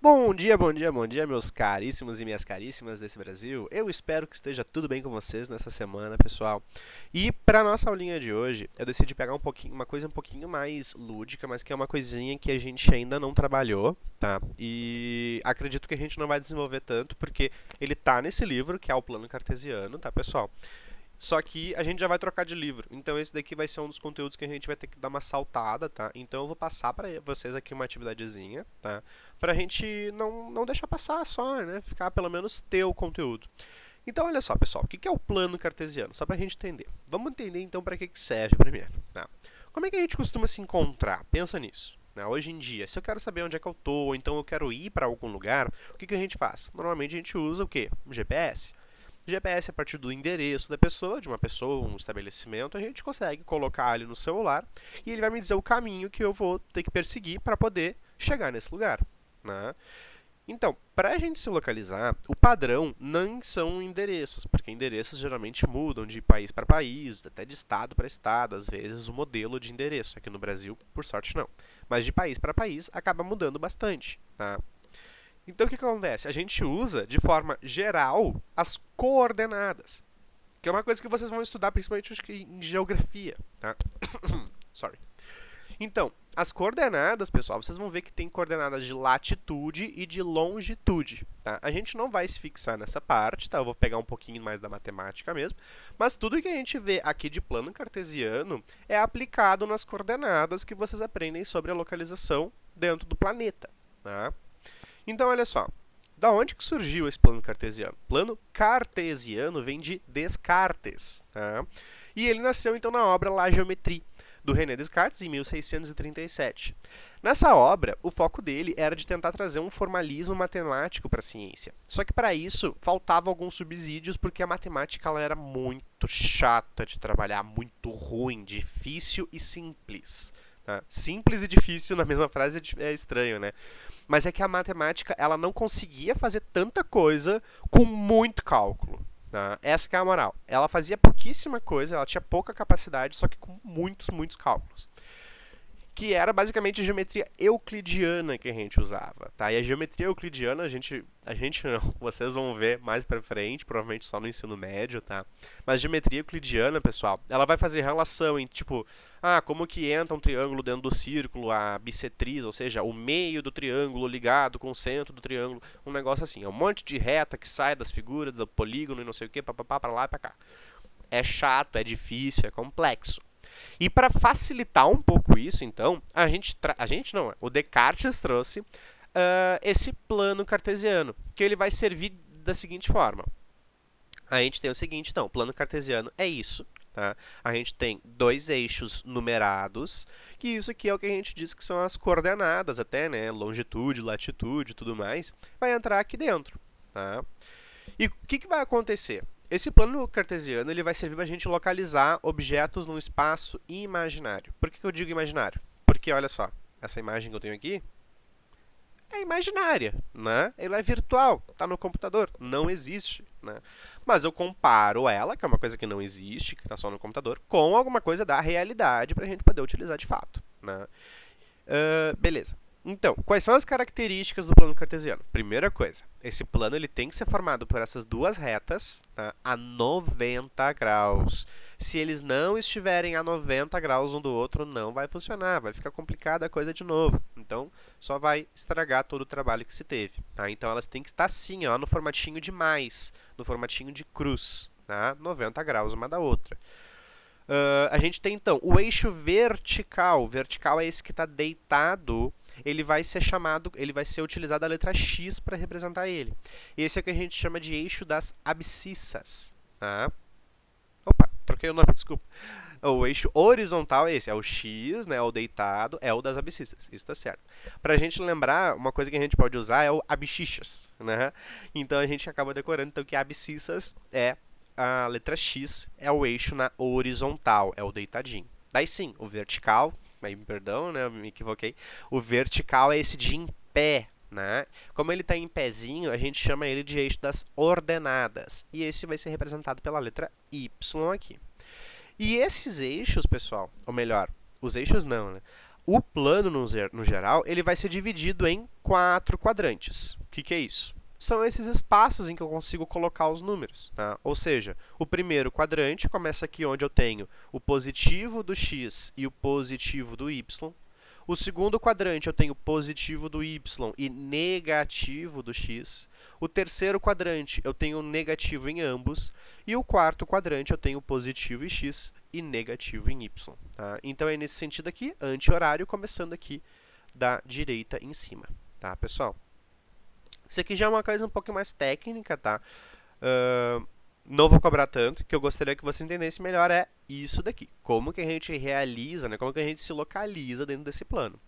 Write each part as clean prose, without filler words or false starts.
Bom dia, bom dia, bom dia, meus caríssimos e minhas caríssimas desse Brasil. Eu espero que esteja tudo bem com vocês nessa semana, pessoal. E para nossa aulinha de hoje, eu decidi pegar uma coisa um pouquinho mais lúdica, mas que é uma coisinha que a gente ainda não trabalhou, tá? E acredito que a gente não vai desenvolver tanto, porque ele tá nesse livro, que é o Plano Cartesiano, tá, pessoal? Só que a gente já vai trocar de livro. Então esse daqui vai ser um dos conteúdos que a gente vai ter que dar uma saltada, tá? Então eu vou passar para vocês aqui uma atividadezinha, tá? Pra gente não deixar passar só, né? Ficar pelo menos ter o conteúdo. Então olha só, pessoal, o que é o plano cartesiano? Só pra gente entender. Vamos entender então para que serve primeiro, tá? Como é que a gente costuma se encontrar? Pensa nisso. Né? Hoje em dia, se eu quero saber onde é que eu tô, ou então eu quero ir para algum lugar, o que a gente faz? Normalmente a gente usa o quê? Um GPS. GPS, a partir do endereço da pessoa, de uma pessoa, um estabelecimento, a gente consegue colocar ali no celular e ele vai me dizer o caminho que eu vou ter que perseguir para poder chegar nesse lugar. Né? Então, para a gente se localizar, o padrão não são endereços, porque endereços geralmente mudam de país para país, até de estado para estado, às vezes o modelo de endereço. Aqui no Brasil, por sorte, não. Mas de país para país acaba mudando bastante. Tá? Então, o que acontece? A gente usa, de forma geral, as coordenadas, que é uma coisa que vocês vão estudar principalmente acho que em geografia. Tá? Sorry. Então, as coordenadas, pessoal, vocês vão ver que tem coordenadas de latitude e de longitude. Tá? A gente não vai se fixar nessa parte, tá? Eu vou pegar um pouquinho mais da matemática mesmo, mas tudo que a gente vê aqui de plano cartesiano é aplicado nas coordenadas que vocês aprendem sobre a localização dentro do planeta. Tá? Então, olha só. Da onde que surgiu esse plano cartesiano? Plano cartesiano vem de Descartes. Tá? E ele nasceu, então, na obra La Géométrie, do René Descartes, em 1637. Nessa obra, o foco dele era de tentar trazer um formalismo matemático para a ciência. Só que, para isso, faltavam alguns subsídios, porque a matemática ela era muito chata de trabalhar, muito ruim, difícil e simples. Tá? Simples e difícil na mesma frase é estranho, né? Mas é que a matemática ela não conseguia fazer tanta coisa com muito cálculo. Tá? Essa que é a moral. Ela fazia pouquíssima coisa, ela tinha pouca capacidade, só que com muitos cálculos. Que era basicamente a geometria euclidiana que a gente usava, tá? E a geometria euclidiana a gente não, vocês vão ver mais pra frente, provavelmente só no ensino médio, tá? Mas a geometria euclidiana, pessoal, ela vai fazer relação em tipo, como que entra um triângulo dentro do círculo, a bissetriz, ou seja, o meio do triângulo ligado com o centro do triângulo, um negócio assim, é um monte de reta que sai das figuras, do polígono e não sei o que, papapá, pra lá e pra cá. É chato, é difícil, é complexo. E para facilitar um pouco isso, então, a gente não, o Descartes trouxe esse plano cartesiano, que ele vai servir da seguinte forma. A gente tem o seguinte, então, o plano cartesiano é isso, tá? A gente tem dois eixos numerados, que isso aqui é o que a gente diz que são as coordenadas até, né? Longitude, latitude e tudo mais, vai entrar aqui dentro, tá? E o que vai acontecer? Esse plano cartesiano ele vai servir para a gente localizar objetos num espaço imaginário. Por que eu digo imaginário? Porque, olha só, essa imagem que eu tenho aqui é imaginária, né? Ela é virtual, está no computador, não existe, né? Mas eu comparo ela, que é uma coisa que não existe, que está só no computador, com alguma coisa da realidade para a gente poder utilizar de fato, né? Beleza. Então, quais são as características do plano cartesiano? Primeira coisa, esse plano ele tem que ser formado por essas duas retas, tá, a 90 graus. Se eles não estiverem a 90 graus um do outro, não vai funcionar, vai ficar complicada a coisa de novo. Então, só vai estragar todo o trabalho que se teve. Tá? Então, elas têm que estar assim, ó, no formatinho de mais, no formatinho de cruz, tá? 90 graus uma da outra. A gente tem então o eixo vertical. Vertical é esse que está deitado. Ele vai ser chamado, ele vai ser utilizado a letra X para representar ele. Esse é o que a gente chama de eixo das abscissas. Tá? Opa, troquei o nome, desculpa. O eixo horizontal é esse, é o X, né, o deitado, é o das abscissas. Isso está certo. Para a gente lembrar, uma coisa que a gente pode usar é o abscissas, né? Então a gente acaba decorando então que abscissas é a letra X é o eixo na horizontal, é o deitadinho. Daí sim, o vertical, aí, perdão, né, eu me equivoquei. O vertical é esse de em pé, né? Como ele está em pezinho, a gente chama ele de eixo das ordenadas. E esse vai ser representado pela letra Y aqui. E esses eixos, pessoal, ou melhor, os eixos não, né? O plano, no geral, ele vai ser dividido em 4 quadrantes. O que é isso? São esses espaços em que eu consigo colocar os números. Tá? Ou seja, o primeiro quadrante começa aqui onde eu tenho o positivo do x e o positivo do y. O segundo quadrante eu tenho positivo do y e negativo do x. O terceiro quadrante eu tenho negativo em ambos. E o quarto quadrante eu tenho positivo em x e negativo em y. Tá? Então, é nesse sentido aqui, anti-horário, começando aqui da direita em cima. Tá, pessoal? Isso aqui já é uma coisa um pouco mais técnica, tá? Não vou cobrar tanto, que eu gostaria que você entendesse melhor é isso daqui. Como que a gente realiza, né? Como que a gente se localiza dentro desse plano.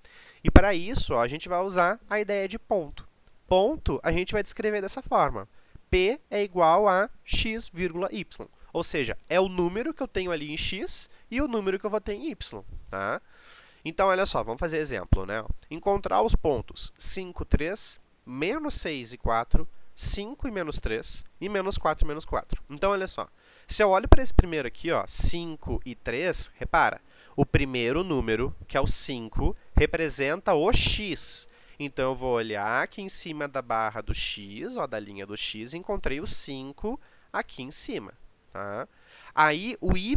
E para isso, ó, a gente vai usar a ideia de ponto. Ponto, a gente vai descrever dessa forma. P é igual a x, y. Ou seja, é o número que eu tenho ali em x e o número que eu vou ter em y. Tá? Então, olha só, vamos fazer exemplo, né? Encontrar os pontos 5, 3, menos 6 e 4, 5 e menos 3, e menos 4 e menos 4. Então, olha só, se eu olho para esse primeiro aqui, ó, 5 e 3, repara, o primeiro número, que é o 5, representa o x. Então, eu vou olhar aqui em cima da barra do x, ó, da linha do x, e encontrei o 5 aqui em cima. Tá? Aí, o y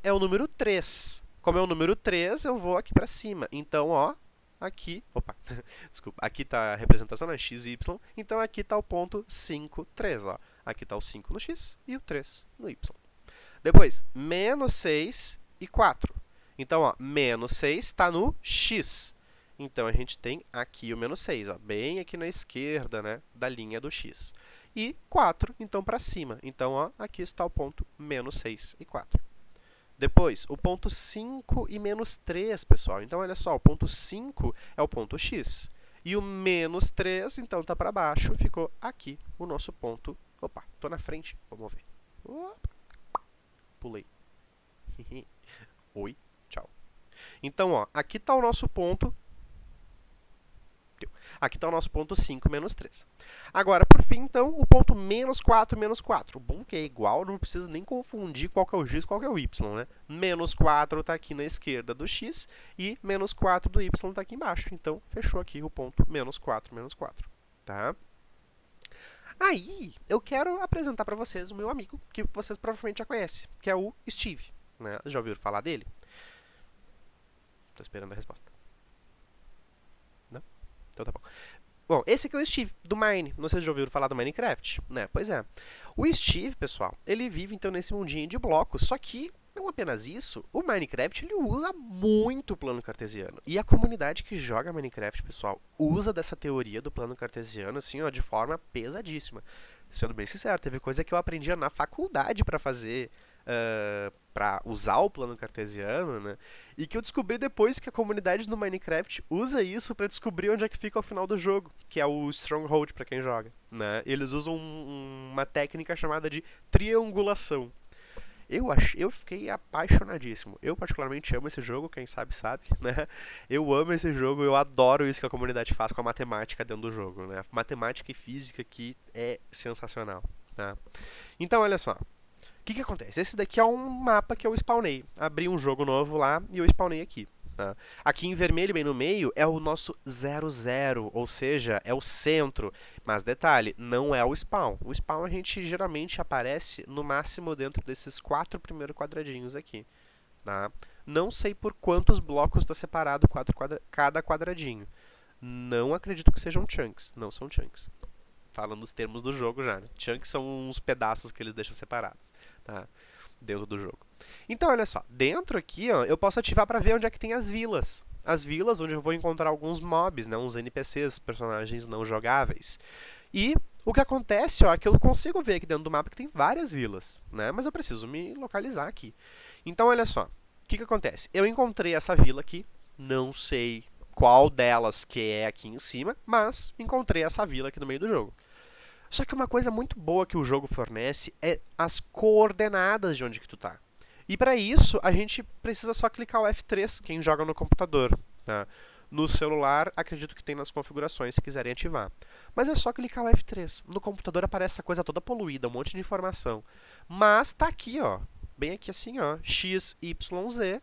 é o número 3. Como é o número 3, eu vou aqui para cima. Então, ó, aqui, opa, desculpa, aqui está a representação, né, x e y. Então, aqui está o ponto 5, 3, ó. Aqui está o 5 no x e o 3 no y. Depois, menos 6 e 4. Então, ó, menos 6 está no x. Então, a gente tem aqui o menos 6, ó, bem aqui na esquerda, né, da linha do x. E 4, então, para cima. Então, ó, aqui está o ponto menos 6 e 4. Depois, o ponto 5 e menos 3, pessoal. Então, olha só, o ponto 5 é o ponto x. E o menos 3, então, está para baixo. Ficou aqui o nosso ponto. Opa, estou na frente. Vamos ver. Opa, pulei. Oi, tchau. Então, ó, aqui está o nosso ponto. Aqui está o nosso ponto 5 menos 3. Agora, por fim, então, o ponto menos 4 menos 4. O bom que é igual, não precisa nem confundir qual que é o x e qual que é o y, né? Menos 4 está aqui na esquerda do x e menos 4 do y está aqui embaixo. Então, fechou aqui o ponto menos 4 menos 4. Tá? Aí, eu quero apresentar para vocês o meu amigo, que vocês provavelmente já conhecem, que é o Steve. Né? Já ouviram falar dele? Estou esperando a resposta. Não? Então tá bom. Bom, esse aqui é o Steve, do Mine. Não sei se já ouviram falar do Minecraft, né? Pois é. O Steve, pessoal, ele vive, então, nesse mundinho de blocos, só que, não apenas isso, o Minecraft, ele usa muito o plano cartesiano. E a comunidade que joga Minecraft, pessoal, usa dessa teoria do plano cartesiano, assim, ó, de forma pesadíssima. Sendo bem sincero, teve coisa que eu aprendia na faculdade para fazer, para usar o plano cartesiano, né? E que eu descobri depois que a comunidade do Minecraft usa isso para descobrir onde é que fica o final do jogo, que é o Stronghold para quem joga, né? Eles usam uma técnica chamada de triangulação. Eu fiquei apaixonadíssimo. Eu particularmente amo esse jogo, quem sabe sabe, né? Eu amo esse jogo, eu adoro isso que a comunidade faz com a matemática dentro do jogo, né? Matemática e física que é sensacional, tá? Então, olha só. O que acontece? Esse daqui é um mapa que eu spawnei. Abri um jogo novo lá e eu spawnei aqui. Tá? Aqui em vermelho, bem no meio, é o nosso 00, ou seja, é o centro. Mas detalhe, não é o spawn. O spawn a gente geralmente aparece no máximo dentro desses 4 primeiros quadradinhos aqui. Tá? Não sei por quantos blocos está separado cada quadradinho. Não acredito que sejam chunks. Não são chunks. Falando os termos do jogo já, né? Chunks são uns pedaços que eles deixam separados, tá? Dentro do jogo. Então, olha só. Dentro aqui, ó, eu posso ativar para ver onde é que tem as vilas. As vilas onde eu vou encontrar alguns mobs, né? Uns NPCs, personagens não jogáveis. E o que acontece, ó, é que eu consigo ver aqui dentro do mapa que tem várias vilas, né? Mas eu preciso me localizar aqui. Então, olha só. O que acontece? Eu encontrei essa vila aqui. Não sei qual delas que é aqui em cima, mas encontrei essa vila aqui no meio do jogo. Só que uma coisa muito boa que o jogo fornece é as coordenadas de onde que tu tá. E para isso, a gente precisa só clicar o F3, quem joga no computador. Tá? No celular, acredito que tem nas configurações, se quiserem ativar. Mas é só clicar o F3. No computador aparece essa coisa toda poluída, um monte de informação. Mas tá aqui, ó, bem aqui assim, ó, X, Y, Z,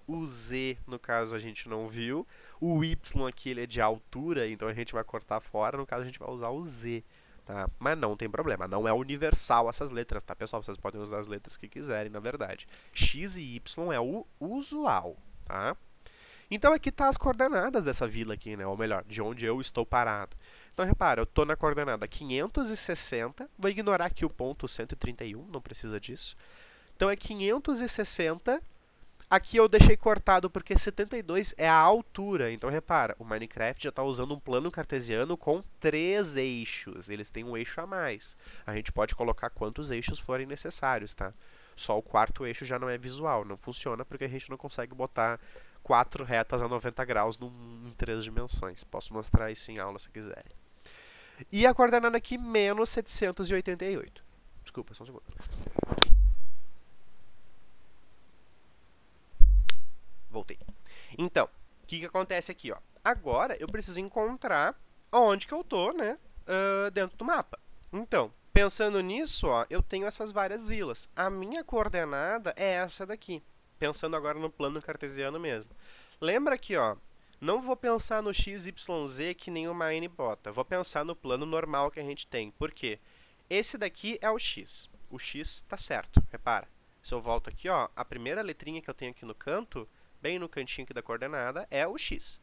O Z, no caso, a gente não viu. O Y aqui, ele é de altura, então a gente vai cortar fora. No caso, a gente vai usar o Z, tá? Mas não tem problema, não é universal essas letras, tá, pessoal? Vocês podem usar as letras que quiserem, na verdade. X e Y é o usual, tá? Então aqui tá as coordenadas dessa vila aqui, né? Ou melhor, de onde eu estou parado. Então repara, eu estou na coordenada 560, vou ignorar aqui o ponto 131, não precisa disso. Então é 560. Aqui eu deixei cortado porque 72 é a altura. Então, repara, o Minecraft já está usando um plano cartesiano com 3 eixos. Eles têm um eixo a mais. A gente pode colocar quantos eixos forem necessários, tá? Só o quarto eixo já não é visual. Não funciona porque a gente não consegue botar 4 retas a 90 graus em 3 dimensões. Posso mostrar isso em aula se quiserem. E a coordenada aqui, menos 788. Desculpa, só um segundo. Voltei. Então, o que acontece aqui, ó? Agora eu preciso encontrar onde que eu tô, né, dentro do mapa. Então, pensando nisso, ó, eu tenho essas várias vilas. A minha coordenada é essa daqui. Pensando agora no plano cartesiano mesmo. Lembra aqui, ó, não vou pensar no x, y, z que nem o Mine bota. Vou pensar no plano normal que a gente tem. Por quê? Esse daqui é o x. O x está certo, repara. Se eu volto aqui, ó, a primeira letrinha que eu tenho aqui no canto, bem no cantinho aqui da coordenada, é o x.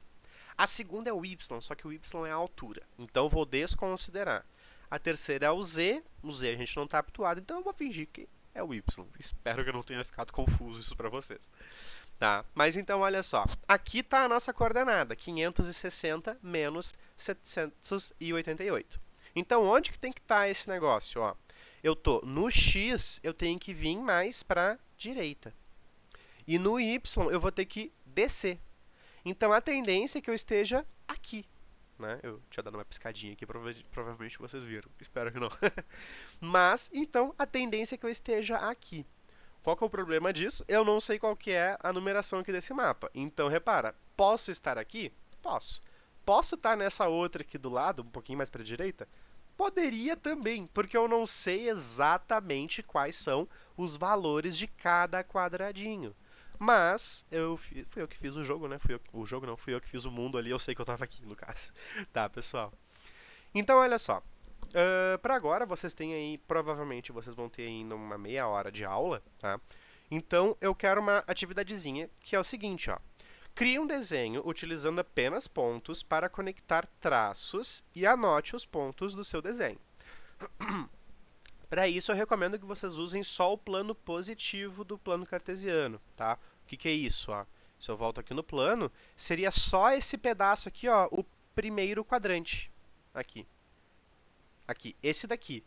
A segunda é o y, só que o y é a altura. Então, vou desconsiderar. A terceira é o z a gente não está habituado, então eu vou fingir que é o y. Espero que eu não tenha ficado confuso isso para vocês. Tá? Mas então, olha só. Aqui está a nossa coordenada, 560 menos 788. Então, onde que tem que estar esse negócio? Ó, eu estou no x, eu tenho que vir mais para a direita. E no y, eu vou ter que descer. Então, a tendência é que eu esteja aqui. Né? Eu tinha dado uma piscadinha aqui, provavelmente vocês viram. Espero que não. Mas, então, a tendência é que eu esteja aqui. Qual que é o problema disso? Eu não sei qual que é a numeração aqui desse mapa. Então, repara, posso estar aqui? Posso. Posso estar nessa outra aqui do lado, um pouquinho mais para a direita? Poderia também, porque eu não sei exatamente quais são os valores de cada quadradinho. Mas fui eu que fiz o jogo, né? O jogo não, fui eu que fiz o mundo ali, eu sei que eu estava aqui, no caso. Tá, pessoal? Então, olha só. Para agora, vocês têm aí, provavelmente, vocês vão ter ainda uma meia hora de aula, tá? Então, eu quero uma atividadezinha, que é o seguinte, ó. Crie um desenho utilizando apenas pontos para conectar traços e anote os pontos do seu desenho. Para isso, eu recomendo que vocês usem só o plano positivo do plano cartesiano, tá? O que é isso? Ó? Se eu volto aqui no plano, seria só esse pedaço aqui, ó, o primeiro quadrante. Aqui. Aqui, esse daqui.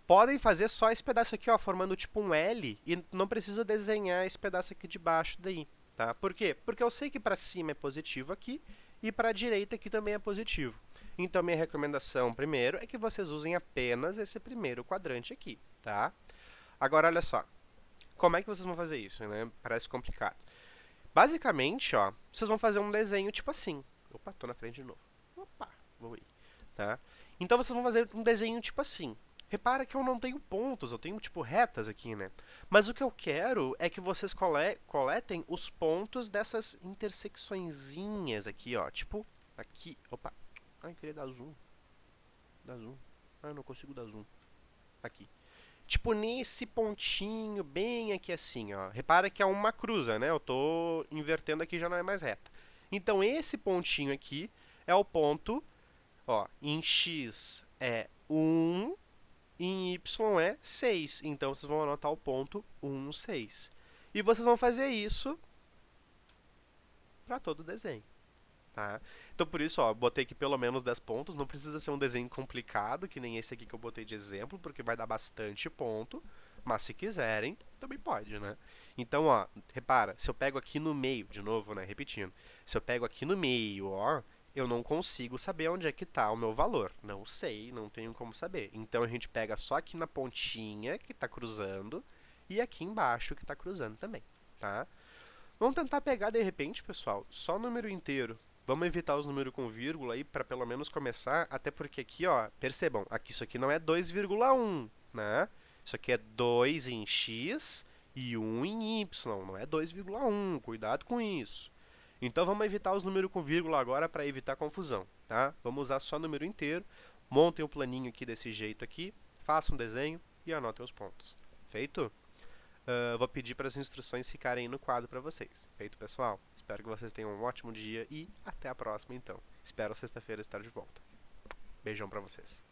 Podem fazer só esse pedaço aqui, ó, formando tipo um L, e não precisa desenhar esse pedaço aqui de baixo daí, tá? Por quê? Porque eu sei que para cima é positivo aqui, e para a direita aqui também é positivo. Então, minha recomendação, primeiro, é que vocês usem apenas esse primeiro quadrante aqui, tá? Agora, olha só. Como é que vocês vão fazer isso, né? Parece complicado. Basicamente, ó, vocês vão fazer um desenho tipo assim. Opa, tô na frente de novo. Opa, vou ir, tá? Então, vocês vão fazer um desenho tipo assim. Repara que eu não tenho pontos, eu tenho, tipo, retas aqui, né? Mas o que eu quero é que vocês coletem os pontos dessas intersecçõezinhas aqui, ó. Tipo, aqui. Opa. Ai, queria dar zoom. Dar zoom. Ah, eu não consigo dar zoom. Aqui. Tipo, nesse pontinho, bem aqui assim, ó. Repara que é uma cruza, né? Eu tô invertendo aqui, já não é mais reta. Então, esse pontinho aqui é o ponto, ó, em x é 1, em y é 6. Então, vocês vão anotar o ponto 1, 6. E vocês vão fazer isso para todo o desenho. Tá? Então, por isso, ó, botei aqui pelo menos 10 pontos. Não precisa ser um desenho complicado, que nem esse aqui que eu botei de exemplo, porque vai dar bastante ponto. Mas se quiserem, também pode, né? Então, ó, repara, se eu pego aqui no meio, de novo, né, repetindo. Se eu pego aqui no meio, ó, eu não consigo saber onde é que está o meu valor. Não sei, não tenho como saber. Então, a gente pega só aqui na pontinha, que está cruzando, e aqui embaixo, que está cruzando também, tá? Vamos tentar pegar, de repente, pessoal, só o número inteiro. Vamos evitar os números com vírgula aí para pelo menos começar, até porque aqui, ó, percebam, aqui isso aqui não é 2,1, né? Isso aqui é 2 em x e 1 em y, não é 2,1, cuidado com isso. Então vamos evitar os números com vírgula agora para evitar confusão, tá? Vamos usar só número inteiro. Montem um planinho aqui desse jeito aqui, façam um desenho e anotem os pontos. Feito? Vou pedir para as instruções ficarem aí no quadro para vocês. Feito, pessoal? Espero que vocês tenham um ótimo dia e até a próxima, então. Espero sexta-feira estar de volta. Beijão para vocês.